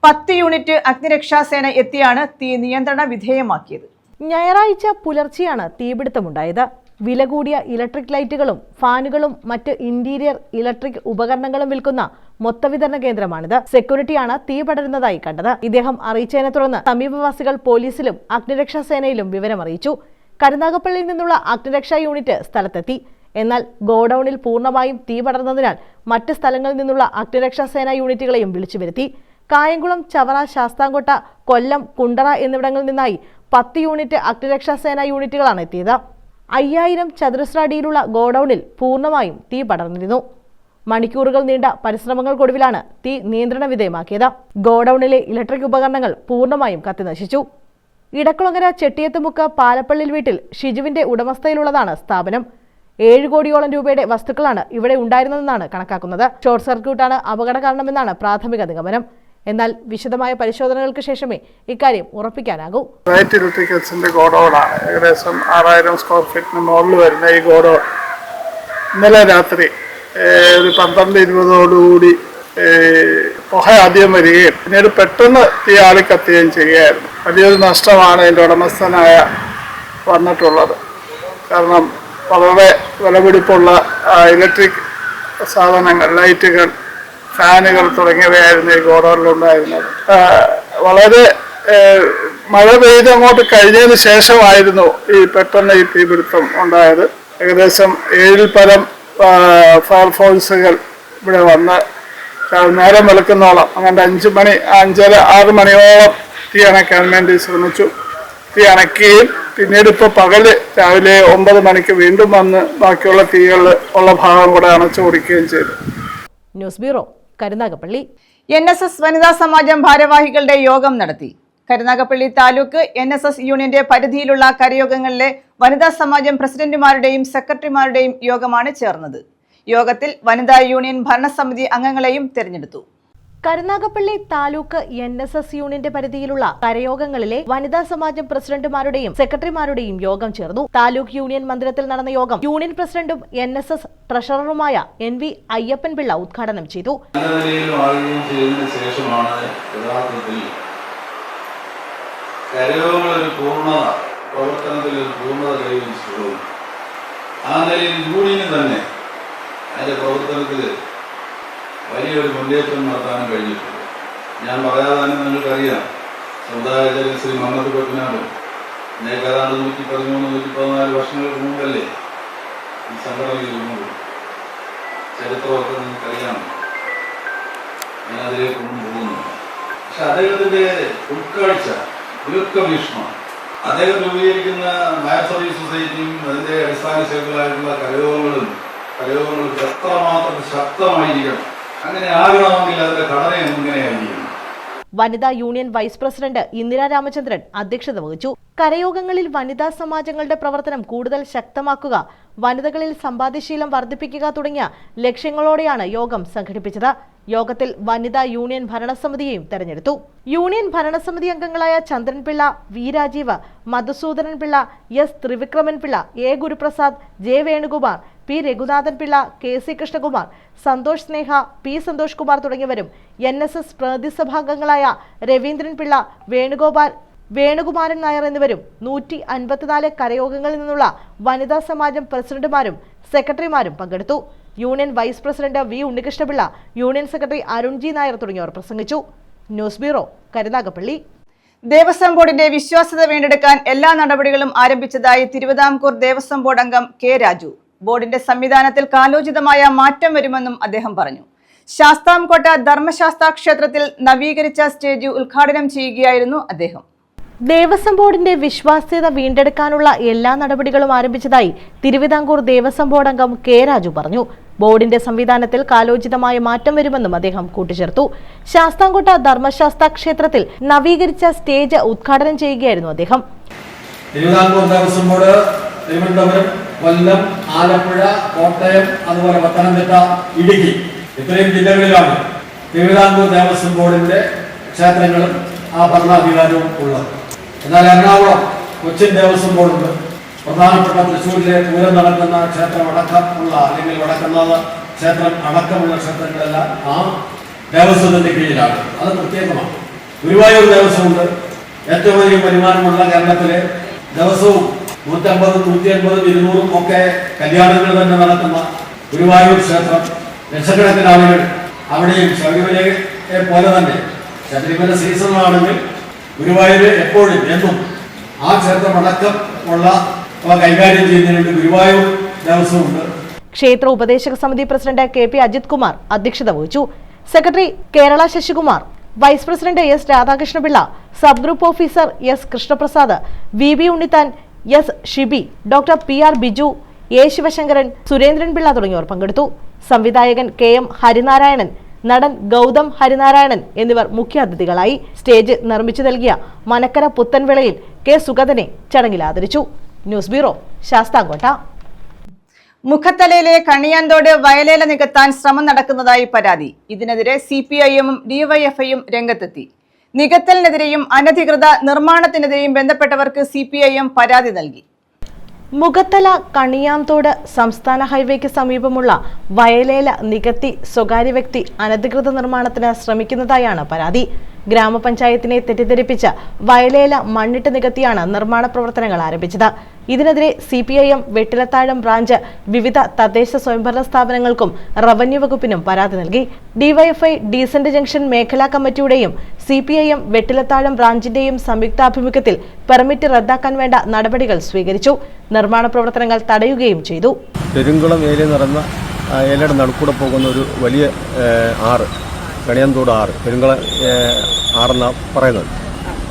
10 യൂണിറ്റ് അഗ്നിരക്ഷാസേന എത്തിയാണ് തീ നിയന്ത്രണ വിധേയമാക്കിയത്. ഞായറാഴ്ച പുലർച്ചെയാണ് തീപിടുത്തമുണ്ടായത്. വില കൂടിയ ഇലക്ട്രിക് ലൈറ്റുകളും ഫാനുകളും മറ്റ് ഇന്റീരിയർ ഇലക്ട്രിക് ഉപകരണങ്ങളും വിൽക്കുന്ന മൊത്തവിതരണ കേന്ദ്രമാണിത്. സെക്യൂരിറ്റിയാണ് തീ പടരുന്നതായി കണ്ടത്. ഇദ്ദേഹം അറിയിച്ചതിനെ തുടർന്ന് സമീപവാസികൾ പോലീസിലും അഗ്നിരക്ഷാ സേനയിലും വിവരമറിയിച്ചു. കരുനാഗപ്പള്ളിയിൽ നിന്നുള്ള അഗ്നിരക്ഷാ യൂണിറ്റ് സ്ഥലത്തെത്തി. എന്നാൽ ഗോഡൌണിൽ പൂർണ്ണമായും തീ പടർന്നതിനാൽ മറ്റ് സ്ഥലങ്ങളിൽ നിന്നുള്ള അഗ്നിരക്ഷാ സേനാ യൂണിറ്റുകളെയും വിളിച്ചു വരുത്തി. കായംകുളം, ചവറ, ശാസ്താംകോട്ട, കൊല്ലം, കുണ്ടറ എന്നിവിടങ്ങളിൽ നിന്നായി 10 യൂണിറ്റ് അഗ്നിരക്ഷാ സേനാ യൂണിറ്റുകളാണ് എത്തിയത്. 5000 ചതുരശ്ര അടിയിലുള്ള ഗോഡൌണിൽ പൂർണ്ണമായും തീ പടർന്നിരുന്നു. മണിക്കൂറുകൾ നീണ്ട പരിശ്രമങ്ങൾക്കൊടുവിലാണ് തീ നിയന്ത്രണ വിധേയമാക്കിയത്. ഗോഡൌണിലെ ഇലക്ട്രിക് ഉപകരണങ്ങൾ പൂർണ്ണമായും കത്തിനശിച്ചു. ഇടക്കുളങ്ങര ചെട്ടിയത്തുമുക്ക് പാലപ്പള്ളിൽ വീട്ടിൽ ഷിജുവിന്റെ ഉടമസ്ഥയിലുള്ളതാണ് സ്ഥാപനം. 7 കോടിയോളം രൂപയുടെ വസ്തുക്കളാണ് ഇവിടെ ഉണ്ടായിരുന്നതെന്നാണ് കണക്കാക്കുന്നത്. ഷോർട്ട് സർക്യൂട്ടാണ് അപകട കാരണമെന്നാണ് പ്രാഥമിക നിഗമനം. എന്നാൽ വിശദമായ പരിശോധനകൾക്ക് ശേഷമേ ഇക്കാര്യം ഉറപ്പിക്കാനാകൂ. റൈറ്റ് ഇലക്ട്രിക്കൽസിന്റെ ഗോഡൌണാണ്. ഏകദേശം 6000 സ്ക്വയർ ഫീറ്റിന് മുകളിൽ വരുന്ന ഈ ഗോഡൌൺ ഇന്നലെ രാത്രി ഒരു 12-20ഓടുകൂടി പുക ആദ്യം വരികയും പിന്നീട് പെട്ടെന്ന് തീ ആളിക്കത്തുകയും ചെയ്യുകയായിരുന്നു. വലിയൊരു നഷ്ടമാണ് ഇതിൻ്റെ ഉടമസ്ഥനായ വന്നിട്ടുള്ളത്. കാരണം വളരെ വിലപിടിപ്പുള്ള ഇലക്ട്രിക് സാധനങ്ങൾ, ലൈറ്റുകൾ, ഫാനുകൾ തുടങ്ങിയവയായിരുന്നു ഈ ഗോഡൌണിലുണ്ടായിരുന്നത്. വളരെ മഴ പെയ്ത് അങ്ങോട്ട് കഴിഞ്ഞതിന് ശേഷമായിരുന്നു പെട്ടെന്ന് ഈ തീപിടുത്തം ഉണ്ടായത്. ഏകദേശം 7-ൽ പരം ഫയർഫോഴ്സുകൾ ഇവിടെ വന്ന് നേരം വെളുക്കുന്നോളം അങ്ങനെ 5 മണി, 5:30-6 മണിയോളം തീ അണയ്ക്കാൻ വേണ്ടി ശ്രമിച്ചു. തീ അണയ്ക്കുകയും പിന്നീട് ഇപ്പോൾ പകല് രാവിലെ 9 മണിക്ക് വീണ്ടും വന്ന് ബാക്കിയുള്ള തീകൾ ഉള്ള ഭാഗം കൂടെ അണച്ചു കൊടുക്കുകയും ചെയ്തു. News bureau, Karunagappally. NSS വനിതാ സമാജം ഭാരവാഹികളുടെ യോഗം നടത്തി. കരുനാഗപ്പള്ളി താലൂക്ക് NSS യൂണിയന്റെ പരിധിയിലുള്ള കരയോഗങ്ങളിലെ വനിതാ സമാജം പ്രസിഡന്റുമാരുടെയും സെക്രട്ടറിമാരുടെയും യോഗമാണ് ചേർന്നത്. യോഗത്തിൽ വനിതാ യൂണിയൻ ഭരണസമിതി അംഗങ്ങളെയും തെരഞ്ഞെടുത്തു. കരുനാഗപ്പള്ളി താലൂക്ക് NSS യൂണിയന്റെ പരിധിയിലുള്ള കരയോഗങ്ങളിലെ വനിതാ സമാജം പ്രസിഡന്റുമാരുടെയും സെക്രട്ടറിമാരുടെയും യോഗം ചേർന്നു. താലൂക്ക് യൂണിയൻ മന്ദിരത്തിൽ നടന്ന യോഗം യൂണിയൻ പ്രസിഡന്റും NSS ട്രഷററുമായ NV അയ്യപ്പൻ പിള്ള ഉദ്ഘാടനം ചെയ്തു. അതിൻ്റെ പ്രവർത്തനത്തിൽ വലിയൊരു മുന്നേറ്റം നടത്താനും കഴിഞ്ഞിട്ടുണ്ട്. ഞാൻ പറയാതെ തന്നെ നിങ്ങൾക്കറിയാം, സമുദായ ശ്രീ മുഹമ്മദ് കൊട്ടിനാടും ഏതാണ്ട് 113-114 വർഷങ്ങൾക്ക് മുമ്പല്ലേ ഈ സംഘടനയിൽ ഇരുന്നത്. ചരിത്രമൊക്കെ നിങ്ങൾക്കറിയാം. ഞാൻ അതിലേക്കൊന്നും പോകുന്നു. പക്ഷെ അദ്ദേഹത്തിൻ്റെ ഉൾക്കാഴ്ച, ദീർഘവീക്ഷണം, അദ്ദേഹം രൂപീകരിക്കുന്ന ഫയർ സർവീസ് സൊസൈറ്റിയും അതിൻ്റെ അടിസ്ഥാന ശേഖരങ്ങളായിട്ടുള്ള കരയോഗങ്ങളും എത്രമാത്രം ശക്തമായിരിക്കണം. അങ്ങനെ ആകണമെങ്കിൽ അതിന്റെ ഘടന എങ്ങനെയായിരിക്കണം. വനിതാ union vice president Indira Ramachandran അധ്യക്ഷത വഹിച്ചു. കരയോഗങ്ങളിൽ വനിതാ സമാജങ്ങളുടെ പ്രവർത്തനം കൂടുതൽ ശക്തമാക്കുക, വനിതകളിൽ സമ്പാദ്യശീലം വർദ്ധിപ്പിക്കുക തുടങ്ങിയ ലക്ഷ്യങ്ങളോടെയാണ് യോഗം സംഘടിപ്പിച്ചത്. യോഗത്തിൽ വനിതാ യൂണിയൻ ഭരണസമിതിയെയും തെരഞ്ഞെടുത്തു. യൂണിയൻ ഭരണസമിതി അംഗങ്ങളായ Chandran Pillai, V Rajeev, Madhusoodanan Pillai, S Thrivikraman Pillai, A Guruprasad, J Venukumar, P Raghunathan Pillai, K C Krishnakumar, Santhosh Sneha, P Santhosh Kumar തുടങ്ങിയവരും NSS പ്രതിസഭാംഗങ്ങളായ രവീന്ദ്രൻ പിള്ള, വേണുകുമാരൻ നായർ എന്നിവരും 154 കരയോഗങ്ങളിൽ നിന്നുള്ള വനിതാ സമാജം പ്രസിഡന്റുമാരും സെക്രട്ടറിമാരും പങ്കെടുത്തു. Union vice president V Unnikrishna Pillai, union secretary Arun G Nair തുടങ്ങിയവർ പ്രസംഗിച്ചു. News bureau, Karunagappally. ദേവസ്വം ബോർഡിന്റെ വിശ്വാസ്യത വീണ്ടെടുക്കാൻ എല്ലാ നടപടികളും ആരംഭിച്ചതായി തിരുവിതാംകൂർ ദേവസ്വം ബോർഡ് അംഗം കെ രാജു. ബോർഡിന്റെ സംവിധാനത്തിൽ കാലോചിതമായ മാറ്റം വരുമെന്നും അദ്ദേഹം പറഞ്ഞു. ശാസ്താംകോട്ട ധർമ്മശാസ്ത്ര ക്ഷേത്രത്തിൽ നവീകരിച്ച സ്റ്റേജ് ഉദ്ഘാടനം ചെയ്യുകയായിരുന്നു അദ്ദേഹം. ദേവസ്വം ബോർഡിന്റെ വിശ്വാസ്യത വീണ്ടെടുക്കാനുള്ള എല്ലാ നടപടികളും ആരംഭിച്ചതായി തിരുവിതാംകൂർ ദേവസ്വം ബോർഡ് അംഗം കെ രാജു പറഞ്ഞു. ബോർഡിന്റെ സംവിധാനത്തിൽ കാലോചിതമായ മാറ്റം വരുമെന്നും അദ്ദേഹം കൂട്ടിച്ചേർത്തു. ശാസ്താംകോട്ട ധർമ്മശാസ്ത്ര ക്ഷേത്രത്തിൽ നവീകരിച്ച സ്റ്റേജ് ഉദ്ഘാടനം ചെയ്യുകയായിരുന്നു അദ്ദേഹം. തിരുവിതാംകൂർ ദേവസ്വം ബോർഡ് തിരുവനന്തപുരം, കൊല്ലം, ആലപ്പുഴ, കോട്ടയം, അതുപോലെ പത്തനംതിട്ട, ഇടുക്കി ഇത്രയും ജില്ലകളിലാണ് തിരുവിതാംകൂർ ദേവസ്വം ബോർഡിന്റെ ക്ഷേത്രങ്ങളും ആ ഭരണാധികാരവും ഉള്ളത്. എന്നാൽ എറണാകുളം കൊച്ചിൻ ദേവസ്വം ബോർഡുണ്ട്. പ്രധാനപ്പെട്ട തൃശ്ശൂരിലെ പൂരം നടക്കുന്ന ക്ഷേത്രം അടക്കമുള്ള അല്ലെങ്കിൽ വടക്കുന്നാഥ ക്ഷേത്രം അടക്കമുള്ള ക്ഷേത്രങ്ങളെല്ലാം ആ ദേവസ്വത്തിന്റെ കീഴിലാണ്. അത് പ്രത്യേകമാണ്. ഗുരുവായൂർ ദേവസ്വമുണ്ട്. ഏറ്റവും അധികം വരുമാനമുള്ള കേരളത്തിലെ ദിവസവും 150, 180, 200 ഒക്കെ കല്യാണങ്ങൾ തന്നെ നടക്കുന്ന ഗുരുവായൂർ ക്ഷേത്രം. ലക്ഷക്കണക്കിന് ആളുകൾ അവിടെയും ശബരിമലയെ പോലെ തന്നെ ശബരിമല സീസണാണെങ്കിൽ ഗുരുവായൂർ എപ്പോഴും എന്നും ആ ക്ഷേത്രം അടക്കം ഉള്ള കൈകാര്യം ചെയ്യുന്നതിന് ഗുരുവായൂർ ദേവസ്വമുണ്ട്. ക്ഷേത്ര ഉപദേശക സമിതി പ്രസിഡന്റ് KP അജിത് കുമാർ അധ്യക്ഷത വഹിച്ചു. Secretary Kerala Sasikumar, vice president S Radhakrishna Pillai, sub group officer S Krishnaprasad, VB Unnithan, S Shibi, doctor PR Biju, A Sivasankaran, Surendran Pillai തുടങ്ങിയവർ പങ്കെടുത്തു. സംവിധായകൻ KM ഹരിനാരായണൻ, നടൻ ഗൗതം ഹരിനാരായണൻ എന്നിവർ മുഖ്യാതിഥികളായി. സ്റ്റേജ് നിർമ്മിച്ചു നൽകിയ മനക്കര പുത്തൻവിളയിൽ K സുഗതനെ ചടങ്ങിൽ ആദരിച്ചു. News bureau, Sasthamkotta. മുഖത്തലയിലെ കണിയാന്തോട് വയലേല നികത്താൻ ശ്രമം നടക്കുന്നതായി പരാതി. ഇതിനെതിരെ CPIM-ഉം DYFI-യും രംഗത്തെത്തി. നികത്തലിനെതിരെയും അനധികൃത നിർമ്മാണത്തിനെതിരെയും ബന്ധപ്പെട്ടവർക്ക് CPIM പരാതി നൽകി. മുഖത്തല കണിയാന്തോട് സംസ്ഥാന ഹൈവേക്ക് സമീപമുള്ള വയലേല നികത്തി സ്വകാര്യ വ്യക്തി അനധികൃത നിർമ്മാണത്തിന് ശ്രമിക്കുന്നതായാണ് പരാതി. ഗ്രാമപഞ്ചായത്തിനെ തെറ്റിദ്ധരിപ്പിച്ച് വയലേല മണ്ണിട്ട് നികത്തിയാണ് നിർമ്മാണ പ്രവർത്തനങ്ങൾ ആരംഭിച്ചത്. ഇതിനെതിരെ CPIM വെട്ടിലത്താഴം ബ്രാഞ്ച് വിവിധ തദ്ദേശ സ്വയംഭരണ സ്ഥാപനങ്ങൾക്കും റവന്യൂ വകുപ്പിനും പരാതി നൽകി. DYFI ഡീസന്റ് ജംഗ്ഷൻ മേഖലാ കമ്മിറ്റിയുടെയും CPIM വെട്ടിലത്താഴം ബ്രാഞ്ചിന്റെയും സംയുക്താഭിമുഖ്യത്തിൽ പെർമിറ്റ് റദ്ദാക്കാൻ വേണ്ട നടപടികൾ സ്വീകരിച്ചു. നിർമ്മാണ പ്രവർത്തനങ്ങൾ തടയുകയും ചെയ്തു. പെരുങ്കുളം ഏരിയ നടന്ന ഏലയുടെ നടുക്കൂടെ പോകുന്ന ഒരു വലിയ ആറ്, കണിയാന്തോട് ആറ്, പെരുങ്കുളം ആറെന്നാണ് പറയുന്നത്.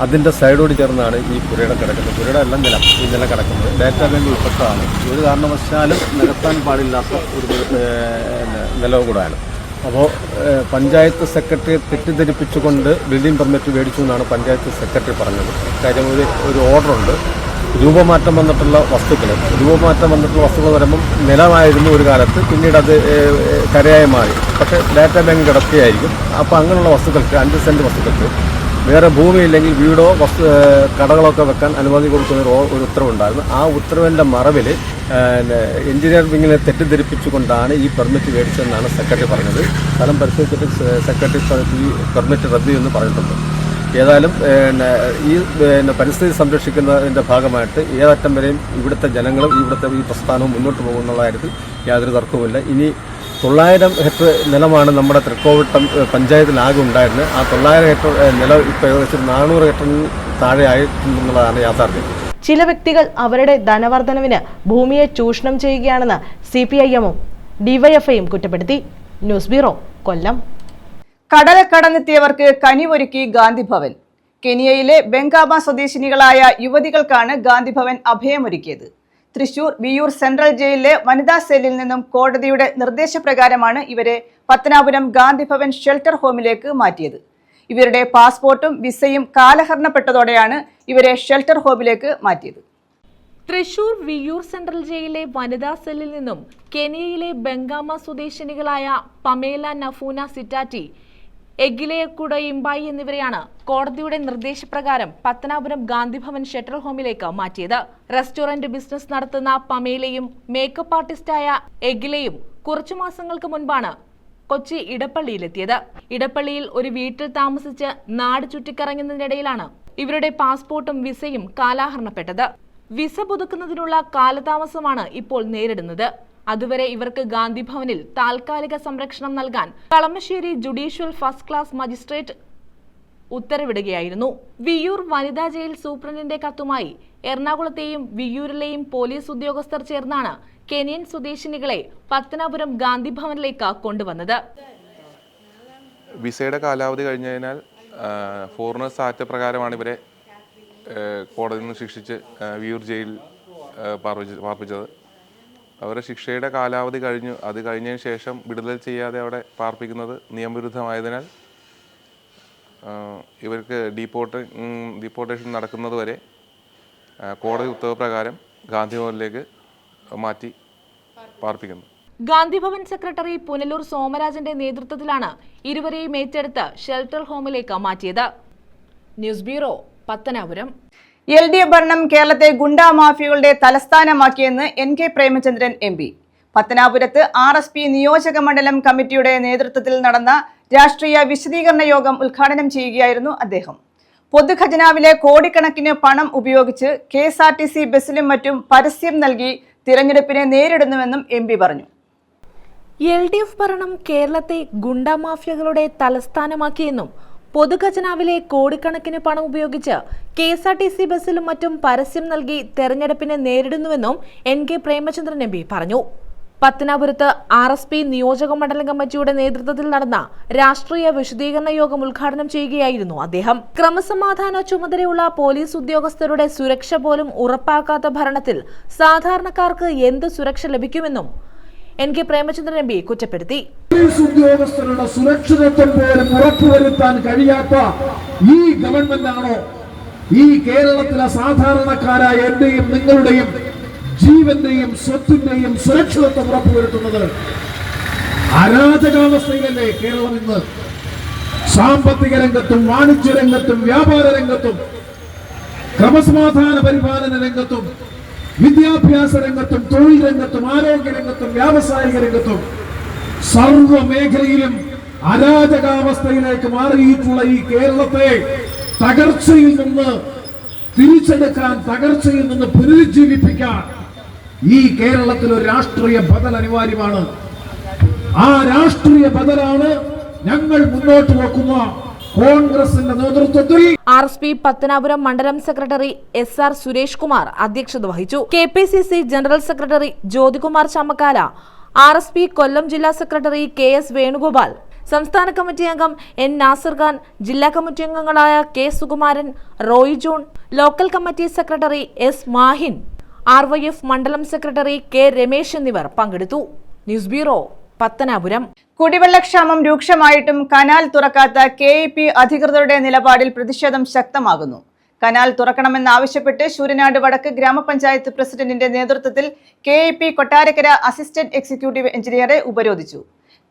അതിൻ്റെ സൈഡോട് ചേർന്നാണ് ഈ പുരയുടെ കിടക്കുന്നത്. പുരയുടെ എല്ലാം ഈ നില കിടക്കുന്നത് ഡാറ്റാ ബാങ്ക് ഉൾപ്പെട്ടതാണ്. ഒരു കാരണവശാലും നികത്താൻ പാടില്ലാത്ത ഒരു നിലവും കൂടെയാണ്. അപ്പോൾ പഞ്ചായത്ത് സെക്രട്ടറിയെ തെറ്റിദ്ധരിപ്പിച്ചുകൊണ്ട് ബിൽഡിംഗ് പെർമിറ്റ് മേടിച്ചു എന്നാണ് പഞ്ചായത്ത് സെക്രട്ടറി പറഞ്ഞത്. കാര്യം ഒരു ഓർഡറുണ്ട്. രൂപമാറ്റം വന്നിട്ടുള്ള വസ്തുക്കൾ വരുമ്പം നിലമായിരുന്നു ഒരു കാലത്ത്, പിന്നീട് അത് കരയായി മാറി. പക്ഷേ ഡാറ്റാ ബാങ്ക് കിടക്കുകയായിരിക്കും. അപ്പോൾ അങ്ങനെയുള്ള വസ്തുക്കൾക്ക് 5 സെൻറ്റ് വസ്തുക്കൾക്ക് വേറെ ഭൂമിയില്ലെങ്കിൽ വീടോ കടകളൊക്കെ വെക്കാൻ അനുമതി കൊടുക്കുന്ന ഒരു ഉത്തരവുണ്ടായിരുന്നു. ആ ഉത്തരവിൻ്റെ മറവിൽ എഞ്ചിനീയർ വിങ്ങിനെ തെറ്റിദ്ധരിപ്പിച്ചുകൊണ്ടാണ് ഈ പെർമിറ്റ് മേടിച്ചതെന്നാണ് സെക്രട്ടറി പറഞ്ഞത്. സ്ഥലം പരിശോധിച്ചിട്ട് സെക്രട്ടറി ഈ പെർമിറ്റ് റദ്ദ് ചെയ്യുമെന്ന് പറഞ്ഞിട്ടുണ്ട്. ഏതായാലും ഈ പരിസ്ഥിതി സംരക്ഷിക്കുന്നതിൻ്റെ ഭാഗമായിട്ട് ഏതറ്റം വരെയും ഇവിടുത്തെ ജനങ്ങളും ഇവിടുത്തെ ഈ പ്രസ്ഥാനവും മുന്നോട്ട് പോകുന്നുള്ള കാര്യത്തിൽ യാതൊരു തർക്കവുമില്ല. ഇനി 900 ഹെക്ടർ നിലമാണ് നമ്മുടെ തൃക്കോവിട്ടം പഞ്ചായത്തിലാകെ ഉണ്ടായിരുന്നത്. ആ 900 ഹെക്ടർ നിലം ഇപ്പോൾ ഏകദേശം 400 ഹെക്ടറിന് താഴെയായിട്ടുള്ളതാണ് യാഥാർത്ഥ്യം. ചില വ്യക്തികൾ അവരുടെ ധനവർദ്ധനവിന് ഭൂമിയെ ചൂഷണം ചെയ്യുകയാണെന്ന് CPIM-ഉം DYFI-യും കുറ്റപ്പെടുത്തി. ന്യൂസ് ബ്യൂറോ, കൊല്ലം. കടൽ കടന്നെത്തിയവർക്ക് കനിവൊരുക്കി ഗാന്ധിഭവൻ. കെനിയയിലെ ബെങ്കാമ സ്വദേശിനികളായ യുവതികൾക്കാണ് ഗാന്ധിഭവൻ അഭയമൊരുക്കിയത്. തൃശൂർ വിയൂർ സെൻട്രൽ ജയിലിലെ വനിതാ സെല്ലിൽ നിന്നും കോടതിയുടെ നിർദ്ദേശപ്രകാരമാണ് ഇവരെ പത്തനാപുരം ഗാന്ധിഭവൻ ഷെൽട്ടർ ഹോമിലേക്ക് മാറ്റിയത്. ഇവരുടെ പാസ്പോർട്ടും വിസയും കാലഹരണപ്പെട്ടതോടെയാണ് ഇവരെ ഷെൽട്ടർ ഹോമിലേക്ക് മാറ്റിയത്. തൃശൂർ വിയൂർ സെൻട്രൽ ജയിലിലെ വനിതാ സെല്ലിൽ നിന്നും കെനിയയിലെ ബെങ്കാമ സ്വദേശിനികളായ പമേല നഫൂന സിറ്റാറ്റി, എഗിലെയക്കുട ഇംബായി എന്നിവരെയാണ് കോടതിയുടെ നിർദ്ദേശപ്രകാരം പത്തനാപുരം ഗാന്ധിഭവൻ ഷെൽട്ടർ ഹോമിലേക്ക് മാറ്റിയത്. റെസ്റ്റോറന്റ് ബിസിനസ് നടത്തുന്ന പമേലയും മേക്കപ്പ് ആർട്ടിസ്റ്റായ എഗിലെയും കുറച്ചു മാസങ്ങൾക്ക് മുൻപാണ് കൊച്ചി ഇടപ്പള്ളിയിലെത്തിയത്. ഇടപ്പള്ളിയിൽ ഒരു വീട്ടിൽ താമസിച്ച് നാട് ചുറ്റിക്കറങ്ങുന്നതിനിടയിലാണ് ഇവരുടെ പാസ്പോർട്ടും വിസയും കാലഹരണപ്പെട്ടത്. വിസ പുതുക്കുന്നതിനുള്ള കാലതാമസമാണ് ഇപ്പോൾ നേരിടുന്നത്. അതുവരെ ഇവർക്ക് ഗാന്ധിഭവനിൽ താൽക്കാലിക സംരക്ഷണം നൽകാൻ Kalamassery judicial first class magistrate ഉത്തരവിടുകയായിരുന്നു. വിയൂർ വനിതാ ജയിൽ സൂപ്രണ്ടിന്റെ കത്തുമായി എറണാകുളത്തെയും വിയൂരിലെയും പോലീസ് ഉദ്യോഗസ്ഥർ ചേർന്നാണ് കെനിയൻ സ്വദേശിനികളെ പത്തനാപുരം ഗാന്ധിഭവനിലേക്ക് കൊണ്ടുവന്നത്. വിസയുടെ കാലാവധി കഴിഞ്ഞതിനാൽ ഫോറിനേഴ്സ് ആക്ട് പ്രകാരമാണ് ഇവരെ കോടതിയിൽ നിന്ന് ശിക്ഷിച്ച് വിയൂർ ജയിലിൽ പാർപ്പിച്ചത്. അവരുടെ ശിക്ഷയുടെ കാലാവധി കഴിഞ്ഞു. അത് കഴിഞ്ഞതിന് ശേഷം വിടുതൽ ചെയ്യാതെ അവിടെ പാർപ്പിക്കുന്നത് നിയമവിരുദ്ധമായതിനാൽ ഇവർക്ക് ഡീപ്പോർട്ടേഷൻ നടക്കുന്നത് വരെ കോടതി ഉത്തരവ് പ്രകാരം ഗാന്ധിഭവനിലേക്ക് മാറ്റി പാർപ്പിക്കുന്നു. ഗാന്ധിഭവൻ സെക്രട്ടറി പുനലൂർ സോമരാജന്റെ നേതൃത്വത്തിലാണ് ഇരുവരെയും ഏറ്റെടുത്ത് ഷെൽട്ടർ ഹോമിലേക്ക് മാറ്റിയത്. News bureau, Pathanapuram. LDF ഭരണം കേരളത്തെ ഗുണ്ടാ മാഫിയകളുടെ തലസ്ഥാനമാക്കിയെന്ന് NK പ്രേമചന്ദ്രൻ MP. പത്തനാപുരത്ത് RSP നിയോജക മണ്ഡലം കമ്മിറ്റിയുടെ നേതൃത്വത്തിൽ നടന്ന രാഷ്ട്രീയ വിശദീകരണ യോഗം ഉദ്ഘാടനം ചെയ്യുകയായിരുന്നു അദ്ദേഹം. പൊതുഖജനാവിലെ കോടിക്കണക്കിന് പണം ഉപയോഗിച്ച് KSRTC ബസ്സിലും മറ്റും പരസ്യം നൽകി തിരഞ്ഞെടുപ്പിനെ നേരിടുന്നുവെന്നും MP പറഞ്ഞു. LDF ഭരണം കേരളത്തെ ഗുണ്ടാ മാഫിയകളുടെ തലസ്ഥാനമാക്കിയെന്നും പൊതുഖജനാവിലെ കോടിക്കണക്കിന് പണം ഉപയോഗിച്ച് KSRTC ബസ്സിലും മറ്റും പരസ്യം നൽകി തെരഞ്ഞെടുപ്പിനെ നേരിടുന്നുവെന്നും NK പ്രേമചന്ദ്രൻ MP പറഞ്ഞു. പത്തനാപുരത്ത് RSP നിയോജക മണ്ഡലം കമ്മിറ്റിയുടെ നേതൃത്വത്തിൽ നടന്ന രാഷ്ട്രീയ വിശദീകരണ യോഗം ഉദ്ഘാടനം ചെയ്യുകയായിരുന്നു അദ്ദേഹം. ക്രമസമാധാന ചുമതലയുള്ള പോലീസ് ഉദ്യോഗസ്ഥരുടെ സുരക്ഷ പോലും ഉറപ്പാക്കാത്ത ഭരണത്തിൽ സാധാരണക്കാർക്ക് എന്ത് സുരക്ഷ ലഭിക്കുമെന്നും NK പ്രേമചന്ദ്രൻ MP കുറ്റപ്പെടുത്തി. പോലീസ് ഉദ്യോഗസ്ഥരുടെ സുരക്ഷിതത്വം പോലും ഉറപ്പുവരുത്താൻ കഴിയാത്ത ഈ ഗവൺമെന്റാണോ ഈ കേരളത്തിലെ സാധാരണക്കാരായ എന്റെയും നിങ്ങളുടെയും ജീവന്റെയും സ്വത്തിന്റെയും സുരക്ഷിതത്വം ഉറപ്പുവരുത്തുന്നത്? അരാജകാവസ്ഥയിലല്ലേ കേരളം ഇന്ന്? സാമ്പത്തിക രംഗത്തും വാണിജ്യ രംഗത്തും വ്യാപാര രംഗത്തും ക്രമസമാധാന പരിപാലന രംഗത്തും വിദ്യാഭ്യാസ രംഗത്തും തൊഴിൽ രംഗത്തും ആരോഗ്യ രംഗത്തും വ്യാവസായിക രംഗത്തും സർവ മേഖലയിലും അരാജകാവസ്ഥയിലേക്ക് മാറിയിട്ടുള്ള ഈ കേരളത്തെ തകർച്ചയിൽ നിന്ന് തിരിച്ചെടുക്കാൻ, തകർച്ചയിൽ നിന്ന് പുനരുജ്ജീവിപ്പിക്കാൻ ഈ കേരളത്തിൽ ഒരു രാഷ്ട്രീയ ബദൽ അനിവാര്യമാണ്. ആ രാഷ്ട്രീയ ബദലാണ് ഞങ്ങൾ മുന്നോട്ട് വെക്കുന്ന കോൺഗ്രസിന്റെ നേതൃത്വത്തിൽ. RSP പത്തനാപുരം മണ്ഡലം സെക്രട്ടറി SR സുരേഷ് കുമാർ അധ്യക്ഷത വഹിച്ചു. KPCC general secretary Jyothikumar Chammakkala, RSP Kollam ജില്ലാ സെക്രട്ടറി KS വേണുഗോപാൽ, സംസ്ഥാന കമ്മിറ്റി അംഗം N നാസിർ ഖാൻ, ജില്ലാ കമ്മിറ്റി അംഗങ്ങളായ K Sukumaran, Roy John, local committee secretary S Mahin, RYF മണ്ഡലം സെക്രട്ടറി K രമേശ് എന്നിവർ പങ്കെടുത്തു. News bureau, Pathanapuram. കുടിവെള്ളക്ഷാമം രൂക്ഷമായിട്ടും കനാൽ തുറക്കാത്ത KEP അധികൃതരുടെ നിലപാടിൽ പ്രതിഷേധം ശക്തമാകുന്നു. കനാൽ തുറക്കണമെന്നാവശ്യപ്പെട്ട് ശൂരനാട് വടക്ക് ഗ്രാമപഞ്ചായത്ത് പ്രസിഡന്റിന്റെ നേതൃത്വത്തിൽ KEP കൊട്ടാരക്കര അസിസ്റ്റന്റ് എക്സിക്യൂട്ടീവ് എഞ്ചിനീയറെ ഉപരോധിച്ചു.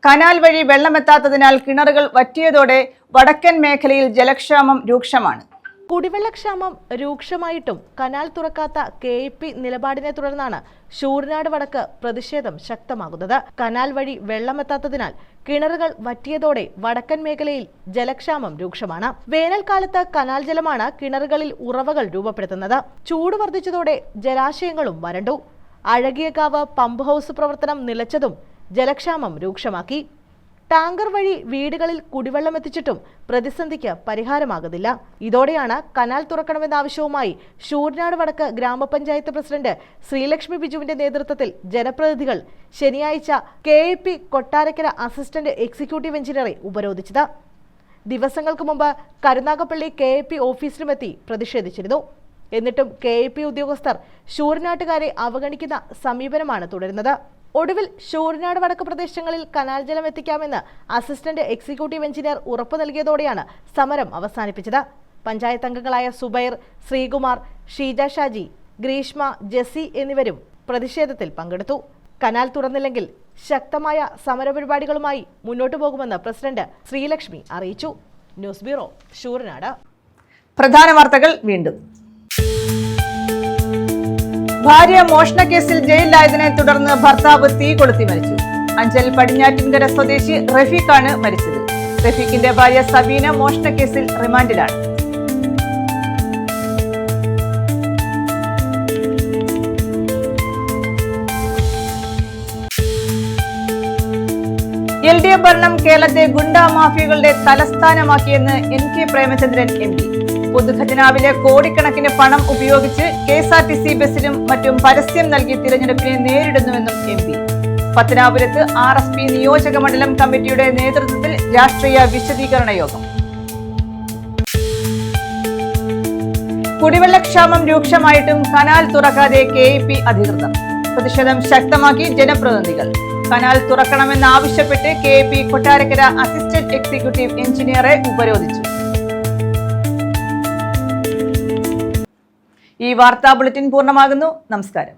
കനാൽ വഴി വെള്ളമെത്താത്തതിനാൽ കിണറുകൾ വറ്റിയതോടെ വടക്കൻ മേഖലയിൽ ജലക്ഷാമം രൂക്ഷമാണ്. കുടിവെള്ളക്ഷാമം രൂക്ഷമായിട്ടും കനാൽ തുറക്കാത്ത KEP നിലപാടിനെ തുടർന്നാണ് ശൂരനാട് വടക്ക് പ്രതിഷേധം ശക്തമാകുന്നത്. കനാൽ വഴി വെള്ളമെത്താത്തതിനാൽ കിണറുകൾ വറ്റിയതോടെ വടക്കൻ മേഖലയിൽ ജലക്ഷാമം രൂക്ഷമാണ്. വേനൽക്കാലത്ത് കനാൽ ജലമാണ് കിണറുകളിൽ ഉറവകൾ രൂപപ്പെടുത്തുന്നത്. ചൂട് വർദ്ധിച്ചതോടെ ജലാശയങ്ങളും വരണ്ടു. അഴകിയകാവ് പമ്പ് ഹൗസ് പ്രവർത്തനം നിലച്ചതും ജലക്ഷാമം രൂക്ഷമാക്കി. ടാങ്കർ വഴി വീടുകളിൽ കുടിവെള്ളം എത്തിച്ചിട്ടും പ്രതിസന്ധിക്ക് പരിഹാരമാകുന്നില്ല. ഇതോടെയാണ് കനാൽ തുറക്കണമെന്ന ആവശ്യവുമായി ശൂരനാട് വടക്ക് ഗ്രാമപഞ്ചായത്ത് പ്രസിഡന്റ് ശ്രീലക്ഷ്മി ബിജുവിന്റെ നേതൃത്വത്തിൽ ജനപ്രതിനിധികൾ ശനിയാഴ്ച KEP കൊട്ടാരക്കര അസിസ്റ്റന്റ് എക്സിക്യൂട്ടീവ് എഞ്ചിനീയറെ ഉപരോധിച്ചത്. ദിവസങ്ങൾക്ക് മുമ്പ് കരുനാഗപ്പള്ളി KEP ഓഫീസിലുമെത്തി പ്രതിഷേധിച്ചിരുന്നു. എന്നിട്ടും KEP ഉദ്യോഗസ്ഥർ ശൂരനാട്ടുകാരെ അവഗണിക്കുന്ന സമീപനമാണ് തുടരുന്നത്. ഒടുവിൽ ശൂരനാട് വടക്ക് പ്രദേശങ്ങളിൽ കനാൽ ജലം എത്തിക്കാമെന്ന് അസിസ്റ്റന്റ് എക്സിക്യൂട്ടീവ് എഞ്ചിനീയർ ഉറപ്പു നൽകിയതോടെയാണ് സമരം അവസാനിപ്പിച്ചത്. പഞ്ചായത്ത് അംഗങ്ങളായ സുബൈർ, ശ്രീകുമാർ, ഷീജ ഷാജി, ഗ്രീഷ്മ, ജെസ്സി എന്നിവരും പ്രതിഷേധത്തിൽ പങ്കെടുത്തു. കനാൽ തുറന്നില്ലെങ്കിൽ ശക്തമായ സമരപരിപാടികളുമായി മുന്നോട്ടു പോകുമെന്ന് പ്രസിഡന്റ് ശ്രീലക്ഷ്മി അറിയിച്ചു. News bureau, Sooranad. പ്രധാന വാർത്തകൾ വീണ്ടും. ഭാര്യ മോഷണക്കേസിൽ ജയിലിലായതിനെ തുടർന്ന് ഭർത്താവ് തീ കൊളുത്തി മരിച്ചു. അഞ്ചൽ പടിഞ്ഞാറ്റിൻകര സ്വദേശി റഫീഖാണ് മരിച്ചത്. റഫീഖിന്റെ ഭാര്യ സബീന മോഷണക്കേസിൽ റിമാൻഡിലാണ്. LDF ഭരണം കേരളത്തെ ഗുണ്ടാ മാഫിയകളുടെ തലസ്ഥാനമാക്കിയെന്ന് NK പ്രേമചന്ദ്രൻ MP. പൊതുഖജനാവിലെ കോടിക്കണക്കിന് പണം ഉപയോഗിച്ച് KSRTC ബസ്സിലും മറ്റും പരസ്യം നൽകി തിരഞ്ഞെടുപ്പിനെ നേരിടുന്നുവെന്നും MP. പത്തനാപുരത്ത് RSP നിയോജക മണ്ഡലം കമ്മിറ്റിയുടെ നേതൃത്വത്തിൽ രാഷ്ട്രീയ വിശദീകരണ യോഗം. കുടിവെള്ളക്ഷാമം രൂക്ഷമായിട്ടും കനാൽ തുറക്കാതെ KEP അധികൃതർ. പ്രതിഷേധം ശക്തമാക്കി ജനപ്രതിനിധികൾ. കനാൽ തുറക്കണമെന്നാവശ്യപ്പെട്ട് KEP കൊട്ടാരക്കര അസിസ്റ്റന്റ് എക്സിക്യൂട്ടീവ് എഞ്ചിനീയറെ ഉപരോധിച്ചു. ഈ വാർത്താ ബുള്ളറ്റിൻ പൂർണ്ണമാകുന്നു. നമസ്കാരം.